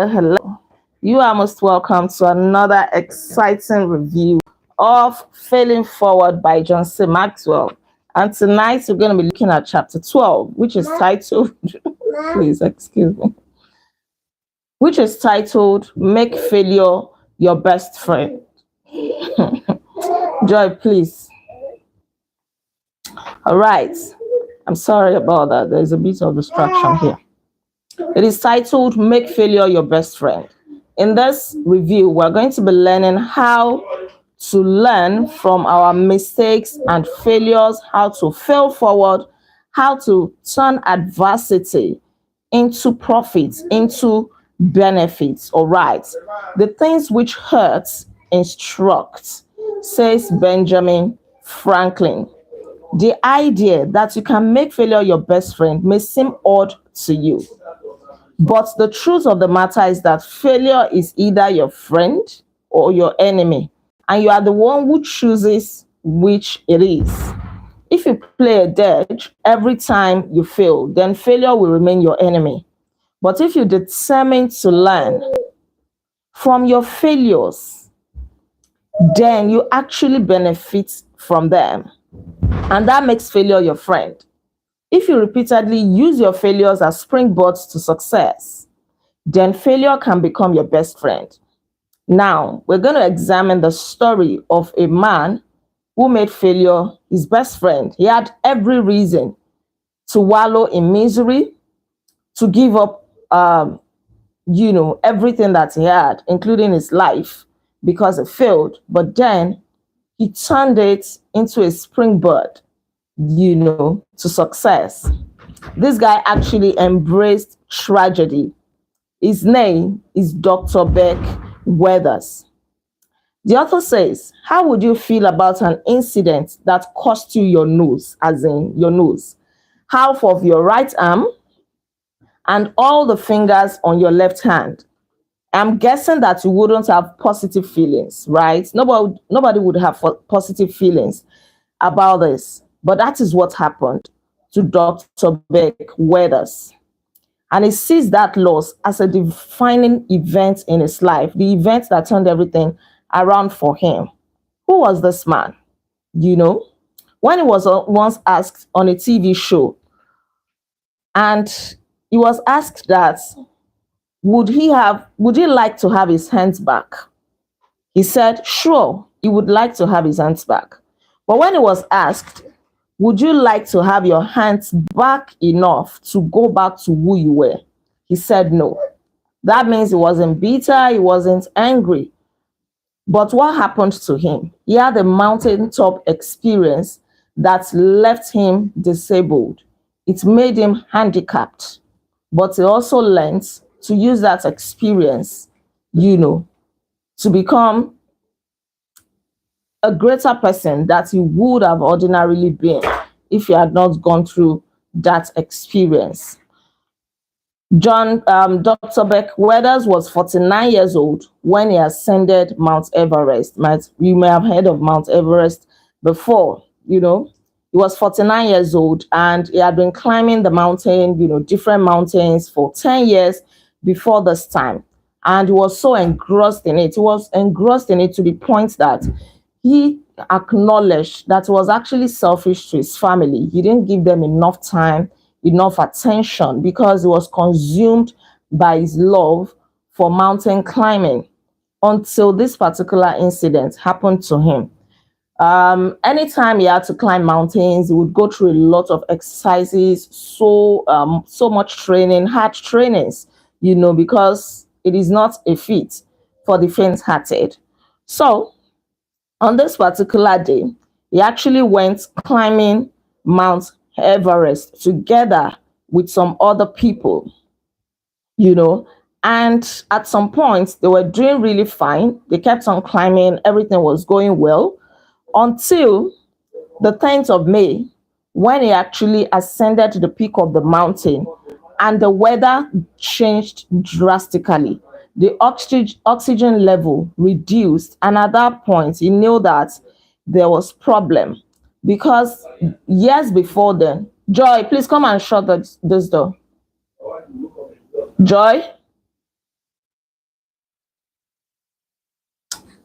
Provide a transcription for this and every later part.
Hello. You are most welcome to another exciting review of Failing Forward by John C. Maxwell. And tonight we're going to be looking at chapter 12, which is titled, please excuse me, which is titled Make Failure Your Best Friend. Joy, please. All right. I'm sorry about that. There's a bit of distraction here. It is titled Make Failure Your Best Friend. In this review, we're going to be learning how to learn from our mistakes and failures, how to fail forward, how to turn adversity into profits, into benefits. All right. The things which hurt instruct, says Benjamin Franklin. The idea that you can make failure your best friend may seem odd to you. But the truth of the matter is that failure is either your friend or your enemy, and you are the one who chooses which it is. If you play a dodge every time you fail, then failure will remain your enemy. But if you determine to learn from your failures, then you actually benefit from them. And that makes failure your friend. If you repeatedly use your failures as springboards to success, then failure can become your best friend. Now, we're going to examine the story of a man who made failure his best friend. He had every reason to wallow in misery, to give up, everything that he had, including his life, because it failed. But then he turned it into a springboard, to success. This guy actually embraced tragedy. His name is Dr. Beck Weathers. The author says, how would you feel about an incident that cost you your nose, as in your nose, half of your right arm, and all the fingers on your left hand? I'm guessing that you wouldn't have positive feelings, right? Nobody would have positive feelings about this. But that is what happened to Dr. Beck Weathers. And he sees that loss as a defining event in his life, the event that turned everything around for him. Who was this man? When he was once asked on a TV show, and he was asked that, would he like to have his hands back? He said, sure, he would like to have his hands back. But when he was asked, would you like to have your hands back enough to go back to who you were? He said no. That means he wasn't bitter, he wasn't angry. But what happened to him? He had a mountaintop experience that left him disabled. It made him handicapped. But he also learned to use that experience, to become a greater person that he would have ordinarily been if he had not gone through that experience. Dr. Beck Weathers was 49 years old when he ascended Mount Everest. You may have heard of Mount Everest before, He was 49 years old and he had been climbing the mountain, different mountains for 10 years before this time. And he was so engrossed in it. He was engrossed in it to the point that he acknowledged that he was actually selfish to his family. He didn't give them enough time, enough attention, because he was consumed by his love for mountain climbing until this particular incident happened to him. Anytime he had to climb mountains, he would go through a lot of exercises, so much training, hard trainings, because it is not a feat for the faint-hearted. So on this particular day, he actually went climbing Mount Everest together with some other people, and at some point they were doing really fine. They kept on climbing, everything was going well until the 10th of May, when he actually ascended to the peak of the mountain and the weather changed drastically. The oxygen level reduced, and at that point he knew that there was problem, because years before then, Joy, please come and shut this door. Joy,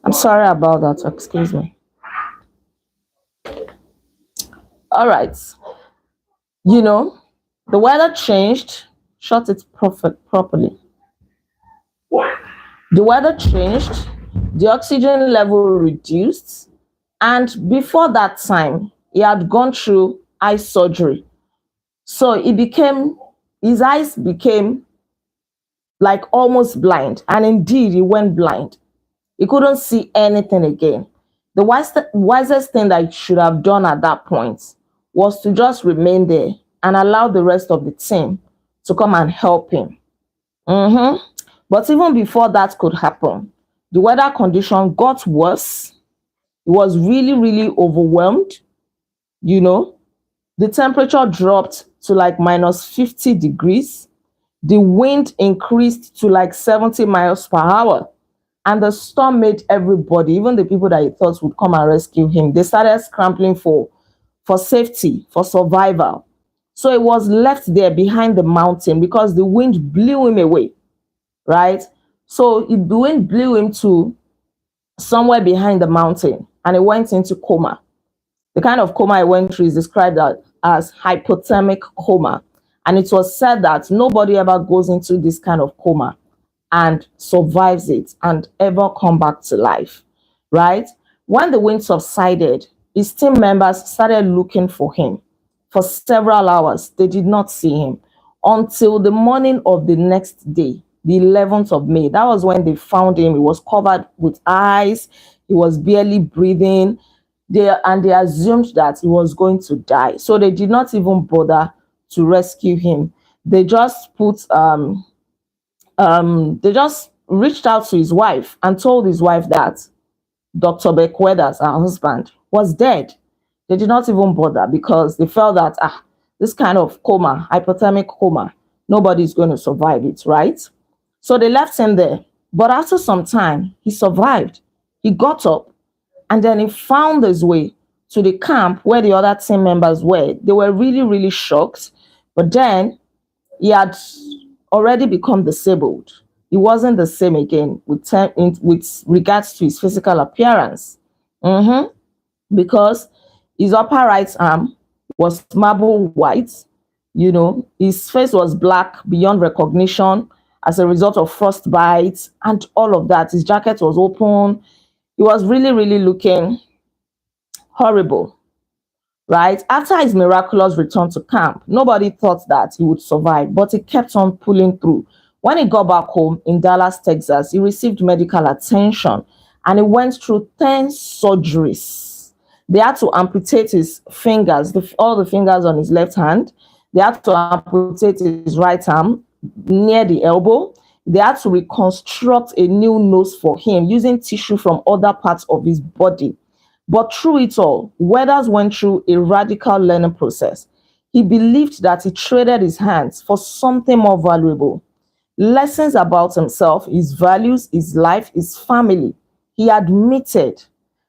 I'm sorry about that. Excuse me. All right. You know, the weather changed. Shut it properly. The weather changed. The oxygen level reduced. And before that time, he had gone through eye surgery. So his eyes became like almost blind. And indeed, he went blind. He couldn't see anything again. The wisest thing that he should have done at that point was to just remain there and allow the rest of the team to come and help him. Mhm. But even before that could happen, the weather condition got worse. He was really, really overwhelmed. You know, the temperature dropped to like minus 50 degrees. The wind increased to like 70 miles per hour. And the storm made everybody, even the people that he thought would come and rescue him, they started scrambling for safety, for survival. So he was left there behind the mountain because the wind blew him away, right? So the wind blew him to somewhere behind the mountain and he went into coma. The kind of coma he went through is described as hypothermic coma. And it was said that nobody ever goes into this kind of coma and survives it and ever come back to life, right? When the wind subsided, his team members started looking for him. For several hours, they did not see him until the morning of the next day, the 11th of May. That was when they found him. He was covered with ice. He was barely breathing. They assumed that he was going to die. So they did not even bother to rescue him. They just they just reached out to his wife and told his wife that Dr. Beckweathers, her husband, was dead. They did not even bother because they felt that this kind of coma, hypothermic coma, nobody's going to survive it, right? So they left him there. But after some time, he survived. He got up and then he found his way to the camp where the other team members were. They were really, really shocked. But then he had already become disabled. He wasn't the same again with regards to his physical appearance. Because his upper right arm was marble white. You know, his face was black beyond recognition as a result of frostbite and all of that. His jacket was open. He was really, really looking horrible, right? After his miraculous return to camp, nobody thought that he would survive, but he kept on pulling through. When he got back home in Dallas, Texas, he received medical attention and he went through 10 surgeries. They had to amputate his fingers, all the fingers on his left hand. They had to amputate his right arm near the elbow. They had to reconstruct a new nose for him using tissue from other parts of his body. But through it all, Weathers went through a radical learning process. He believed that he traded his hands for something more valuable. Lessons about himself, his values, his life, his family. He admitted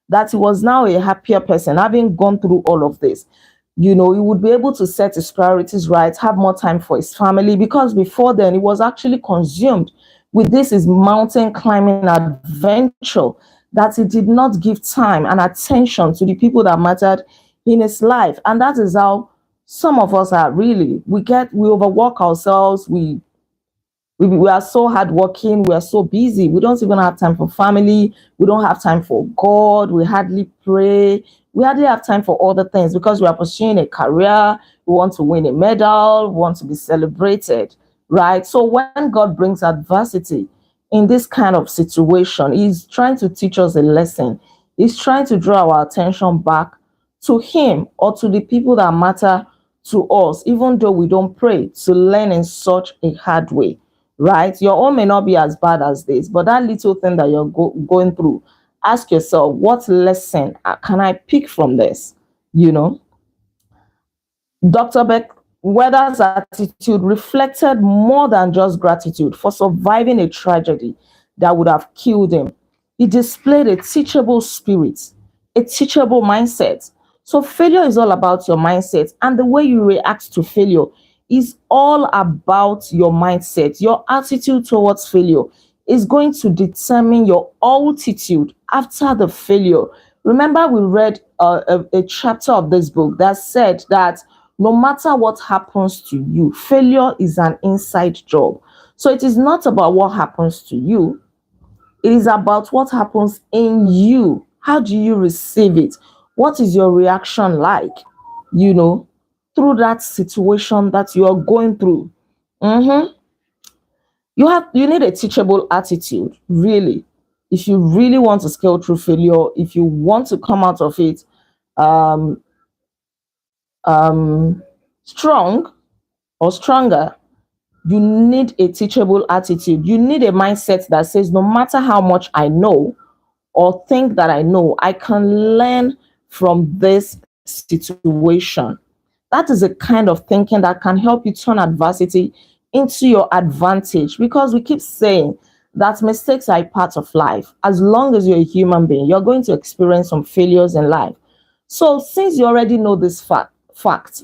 that he was now a happier person, having gone through all of this. You know, he would be able to set his priorities right, have more time for his family, because before then he was actually consumed with this his mountain climbing adventure that he did not give time and attention to the people that mattered in his life. And that is how some of us are really. We overwork ourselves, we are so hardworking, we are so busy, we don't even have time for family, we don't have time for God, we hardly pray, we hardly have time for other things because we are pursuing a career, we want to win a medal, we want to be celebrated, right? So when God brings adversity in this kind of situation, he's trying to teach us a lesson. He's trying to draw our attention back to him or to the people that matter to us, even though we don't pray, to learn in such a hard way, right? Your own may not be as bad as this, but that little thing that you're going through, ask yourself, what lesson can I pick from this? You know, Dr. Weathers' attitude reflected more than just gratitude for surviving a tragedy that would have killed him. He displayed a teachable spirit, a teachable mindset. So failure is all about your mindset, and the way you react to failure is all about your mindset, your attitude towards failure is going to determine your altitude after the failure. Remember, we read a chapter of this book that said that no matter what happens to you, failure is an inside job. So it is not about what happens to you, it is about what happens in you. How do you receive it? What is your reaction like, you know, through that situation that you are going through? Mhm. You need a teachable attitude, really. If you really want to scale through failure, if you want to come out of it um, strong or stronger, you need a teachable attitude. You need a mindset that says, no matter how much I know or think that I know, I can learn from this situation. That is a kind of thinking that can help you turn adversity into your advantage, because we keep saying that mistakes are a part of life. As long as you're a human being, you're going to experience some failures in life. So, since you already know this fact,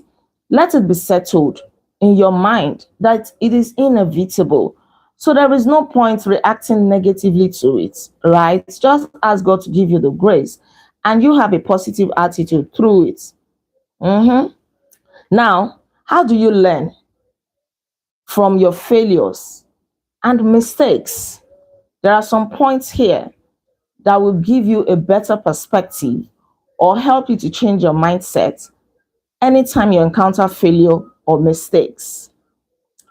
let it be settled in your mind that it is inevitable. So there is no point reacting negatively to it, right? Just ask God to give you the grace and you have a positive attitude through it. Mhm. Now, how do you learn from your failures and mistakes? There are some points here that will give you a better perspective or help you to change your mindset anytime you encounter failure or mistakes.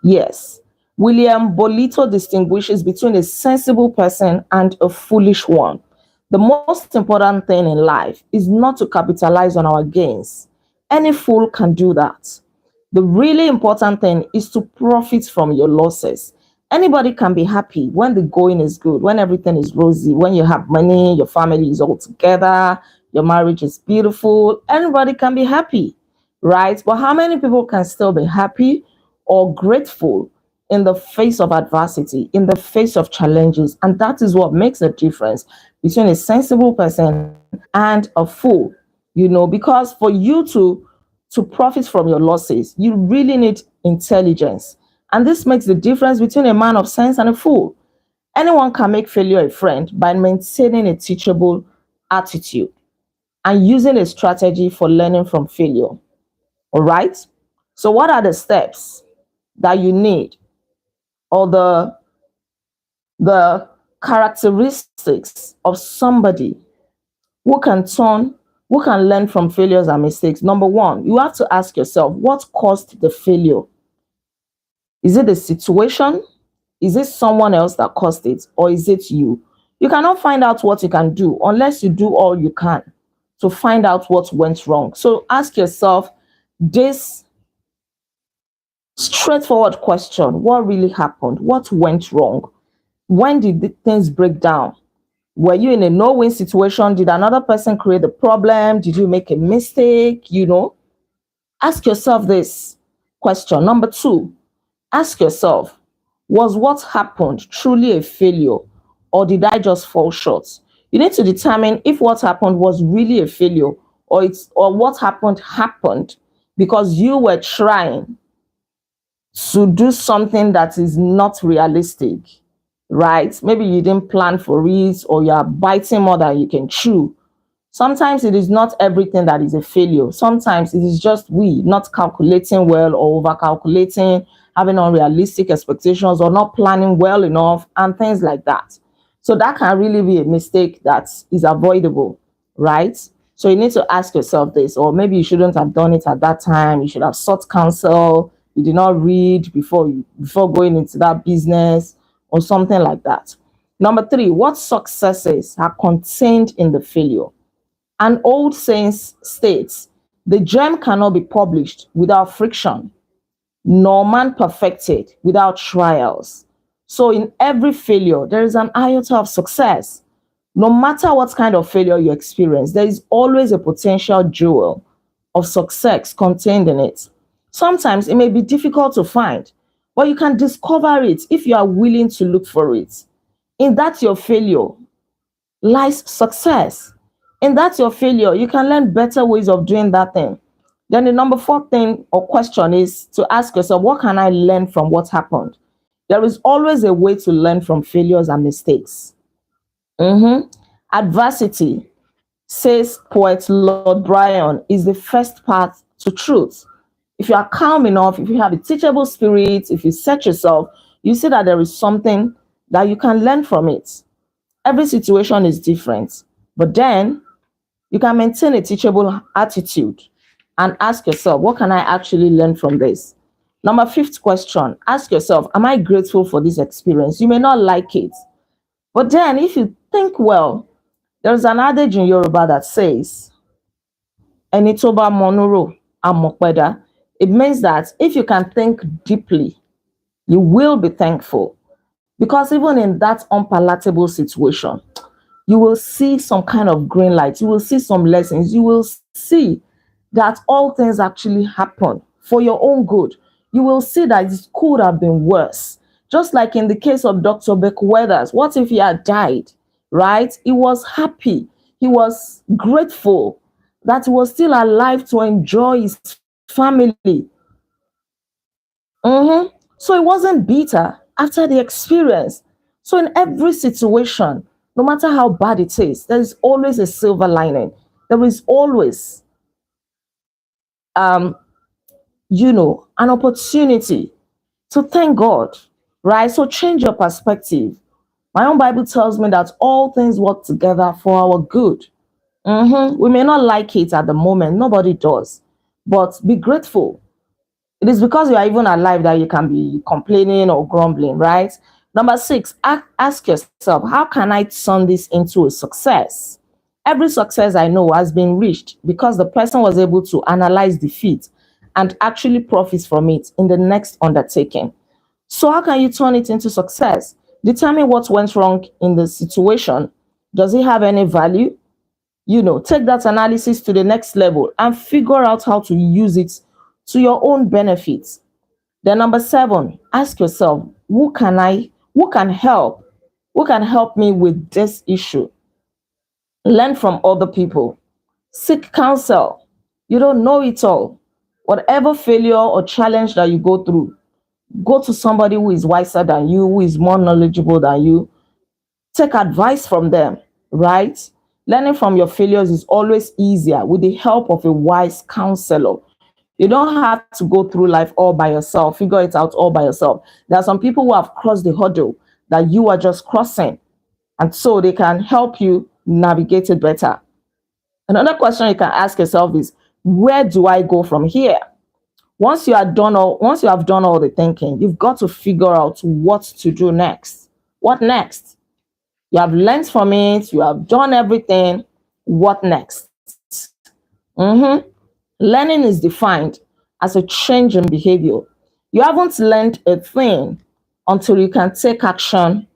Yes, William Bolito distinguishes between a sensible person and a foolish one. The most important thing in life is not to capitalize on our gains. Any fool can do that. The really important thing is to profit from your losses. Anybody can be happy when the going is good, when everything is rosy, when you have money, your family is all together, your marriage is beautiful. Anybody can be happy, right? But how many people can still be happy or grateful in the face of adversity, in the face of challenges? And that is what makes a difference between a sensible person and a fool, because for you to profit from your losses, you really need intelligence. And this makes the difference between a man of sense and a fool. Anyone can make failure a friend by maintaining a teachable attitude and using a strategy for learning from failure. All right. So, what are the steps that you need, or the characteristics of somebody who can turn who can learn from failures and mistakes? Number one, you have to ask yourself, what caused the failure? Is it the situation? Is it someone else that caused it, or is it you? You cannot find out what you can do unless you do all you can to find out what went wrong. So ask yourself this straightforward question: what really happened? What went wrong? When did the things break down? Were you in a no-win situation? Did another person create the problem? Did you make a mistake? Ask yourself this question. Number two, ask yourself, was what happened truly a failure, or did I just fall short? You need to determine if what happened was really a failure, or what happened because you were trying to do something that is not realistic, right? Maybe you didn't plan for it, or you are biting more than you can chew. Sometimes it is not everything that is a failure. Sometimes it is just we not calculating well, or over calculating, having unrealistic expectations, or not planning well enough, and things like that. So that can really be a mistake that is avoidable, right? So you need to ask yourself this, or maybe you shouldn't have done it at that time. You should have sought counsel. You did not read before going into that business, or something like that. Number three, what successes are contained in the failure? An old saying states, the gem cannot be polished without friction, nor man perfected without trials. So in every failure, there is an iota of success. No matter what kind of failure you experience, there is always a potential jewel of success contained in it. Sometimes it may be difficult to find, but you can discover it if you are willing to look for it. In that your failure lies success. In that your failure, you can learn better ways of doing that thing. Then the number four thing or question is to ask yourself, what can I learn from what happened? There is always a way to learn from failures and mistakes. Mhm. Adversity, says poet Lord Bryan, is the first path to truth. If you are calm enough, if you have a teachable spirit, if you set yourself, you see that there is something that you can learn from it. Every situation is different, but then you can maintain a teachable attitude and ask yourself, what can I actually learn from this? Number fifth question, ask yourself, am I grateful for this experience? You may not like it, but then if you think well, there's an adage in Yoruba that says, ẹni tó bá mọnúrò á mọ̀pẹ̀dá. It means that if you can think deeply, you will be thankful. Because even in that unpalatable situation, you will see some kind of green light. You will see some lessons. You will see that all things actually happen for your own good. You will see that it could have been worse. Just like in the case of Dr. Beck Weathers, what if he had died, right? He was happy. He was grateful that he was still alive to enjoy his family. So he wasn't bitter after the experience. So in every situation, no matter how bad it is, there is always a silver lining. There is always, um, an opportunity to thank God, right? So change your perspective. My own Bible tells me that all things work together for our good. We may not like it at the moment, nobody does, but be grateful. It is because you are even alive that you can be complaining or grumbling, right? Number six, ask yourself, how can I turn this into a success? Every success I know has been reached because the person was able to analyze defeat and actually profit from it in the next undertaking. So, how can you turn it into success? Determine what went wrong in the situation. Does it have any value? Take that analysis to the next level and figure out how to use it to your own benefit. Then number seven, ask yourself, who can help? Who can help me with this issue? Learn from other people. Seek counsel. You don't know it all. Whatever failure or challenge that you go through, go to somebody who is wiser than you, who is more knowledgeable than you. Take advice from them, right? Learning from your failures is always easier with the help of a wise counselor. You don't have to go through life all by yourself, figure it out all by yourself. There are some people who have crossed the hurdle that you are just crossing, and so they can help you navigate it better. Another question you can ask yourself is, where do I go from here? Once you have done all the thinking, you've got to figure out what to do next. What next? You have learned from it, you have done everything. What next? Learning is defined as a change in behavior. You haven't learned a thing until you can take action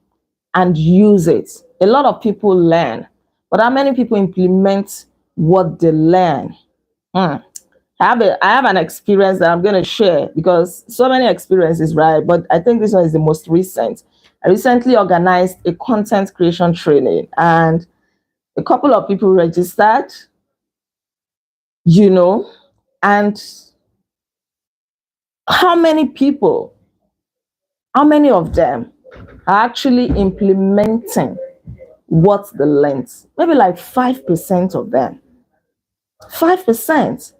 and use it. A lot of people learn, but how many people implement what they learn? I have an experience that I'm going to share because so many experiences, right? But I think this one is the most recent. I recently organized a content creation training and a couple of people registered, and how many of them are actually implementing what they learned? Maybe like 5% of them. 5%.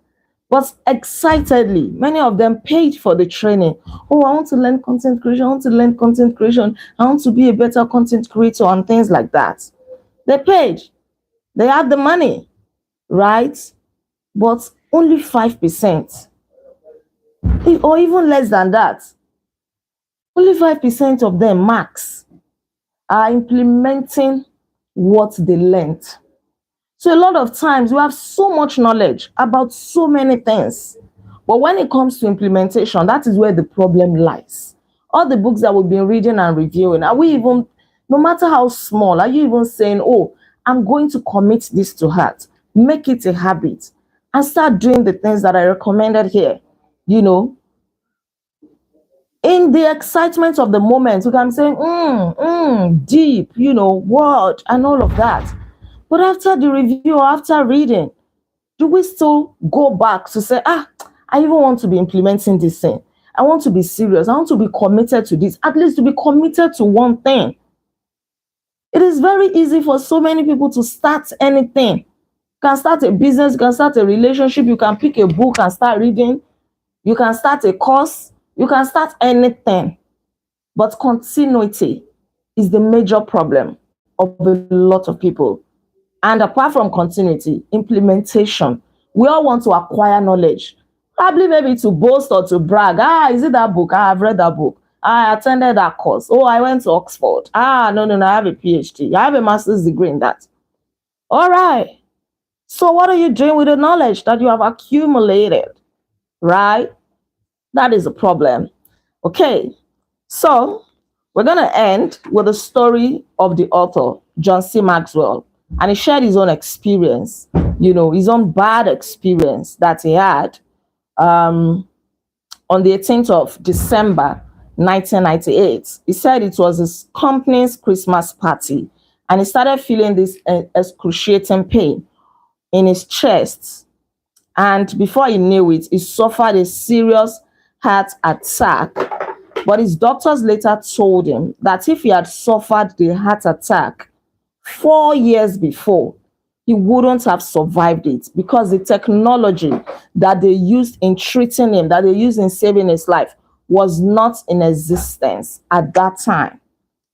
But excitedly, many of them paid for the training. Oh, I want to learn content creation. I want to learn content creation. I want to be a better content creator and things like that. They paid. They had the money, right? But only 5%, or even less than that, only 5% of them, max, are implementing what they learned. So a lot of times we have so much knowledge about so many things, but when it comes to implementation, that is where the problem lies. All the books that we've been reading and reviewing, are we even, no matter how small, are you even saying, oh, I'm going to commit this to heart, make it a habit, and start doing the things that I recommended here? In the excitement of the moment, you can say, deep, word, and all of that. But after the review, or after reading, do we still go back to say, I even want to be implementing this thing? I want to be serious. I want to be committed to this. At least to be committed to one thing. It is very easy for so many people to start anything. You can start a business, you can start a relationship, you can pick a book and start reading, you can start a course, you can start anything. But continuity is the major problem of a lot of people. And apart from continuity, implementation. We all want to acquire knowledge. Probably maybe to boast or to brag. Is it that book? I've read that book. I attended that course. Oh, I went to Oxford. No, I have a PhD. I have a master's degree in that. All right. So what are you doing with the knowledge that you have accumulated? Right? That is a problem. Okay. So we're going to end with the story of the author, John C. Maxwell. And he shared his own experience, his own bad experience that he had on the 18th of December, 1998. He said it was his company's Christmas party, and he started feeling this excruciating pain in his chest. And before he knew it, he suffered a serious heart attack. But his doctors later told him that if he had suffered the heart attack 4 years before, he wouldn't have survived it, because the technology that they used in treating him, that they used in saving his life, was not in existence at that time,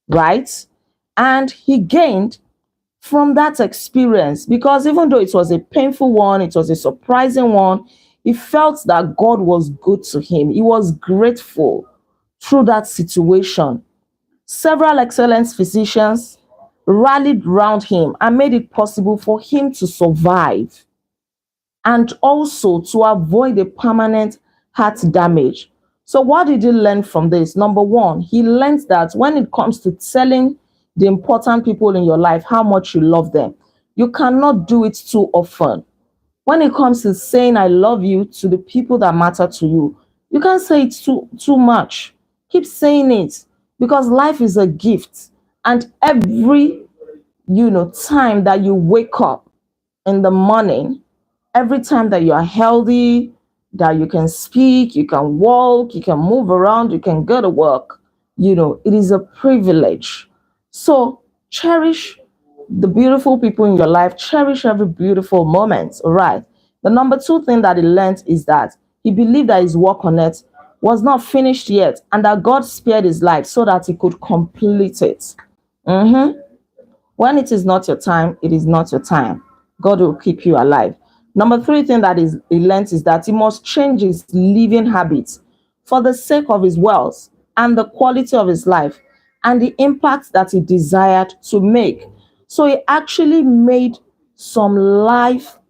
right? And he gained from that experience, because even though it was a painful one, it was a surprising one, he felt that God was good to him. He was grateful through that situation. Several excellent physicians rallied around him and made it possible for him to survive and also to avoid a permanent heart damage. So what did he learn from this? Number one, he learned that when it comes to telling the important people in your life how much you love them, you cannot do it too often. When it comes to saying I love you to the people that matter to you, you can't say it too much. Keep saying it, because life is a gift. And every, time that you wake up in the morning, every time that you are healthy, that you can speak, you can walk, you can move around, you can go to work, it is a privilege. So cherish the beautiful people in your life, cherish every beautiful moment, all right? The number two thing that he learned is that he believed that his work on it was not finished yet, and that God spared his life so that he could complete it. When it is not your time, it is not your time. God will keep you alive. Number three thing that he learned is that he must change his living habits for the sake of his wealth and the quality of his life and the impact that he desired to make. So he actually made some lifestyle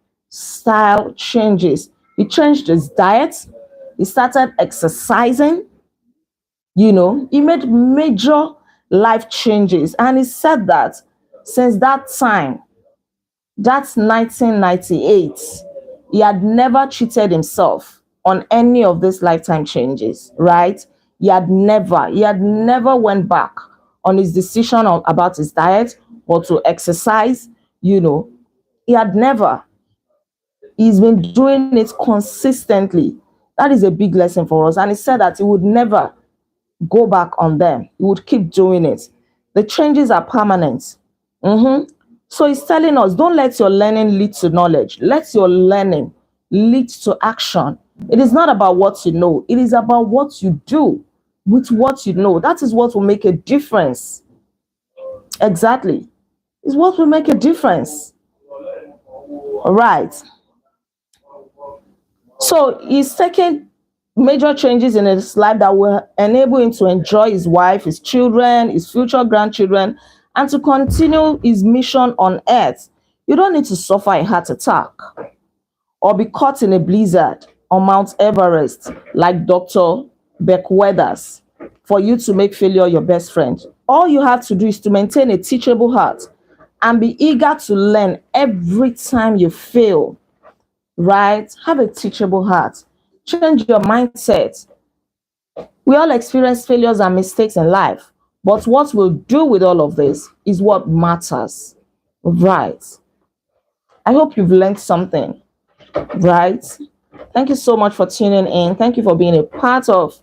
changes. He changed his diet. He started exercising. He made major life changes. And he said that since that time, that's 1998, he had never cheated himself on any of these lifetime changes, right? He had never went back on his decision about his diet or to exercise. He had never. He's been doing it consistently. That is a big lesson for us. And he said that he would never go back on them. He would keep doing it. The changes are permanent. So he's telling us, don't let your learning lead to knowledge. Let your learning lead to action. It is not about what you know. It is about what you do with what you know. That is what will make a difference. Exactly. It's what will make a difference. All right. So he's taking major changes in his life that will enable him to enjoy his wife, his children, his future grandchildren, and to continue his mission on earth. You don't need to suffer a heart attack or be caught in a blizzard on Mount Everest like Dr. Beck Weathers for you to make failure your best friend. All you have to do is to maintain a teachable heart and be eager to learn every time you fail, right? Have a teachable heart. Change your mindset. We all experience failures and mistakes in life, but what we'll do with all of this is what matters, right? I hope you've learned something, right? Thank you so much for tuning in. Thank you for being a part of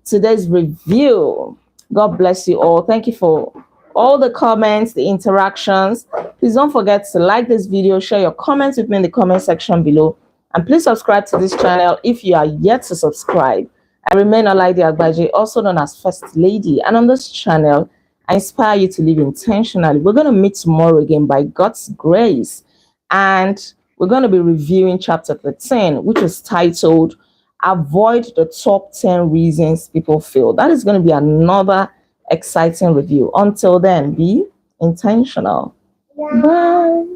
today's review. God bless you all. Thank you for all the comments, the interactions. Please don't forget to like this video, share your comments with me in the comment section below, and please subscribe to this channel if you are yet to subscribe. I remain Olaide Agbaje, also known as First Lady, and on this channel, I inspire you to live intentionally. We're going to meet tomorrow again by God's grace, and we're going to be reviewing chapter 13, which is titled Avoid the Top 10 Reasons People Fail. That is going to be another exciting review. Until then, be intentional. Bye.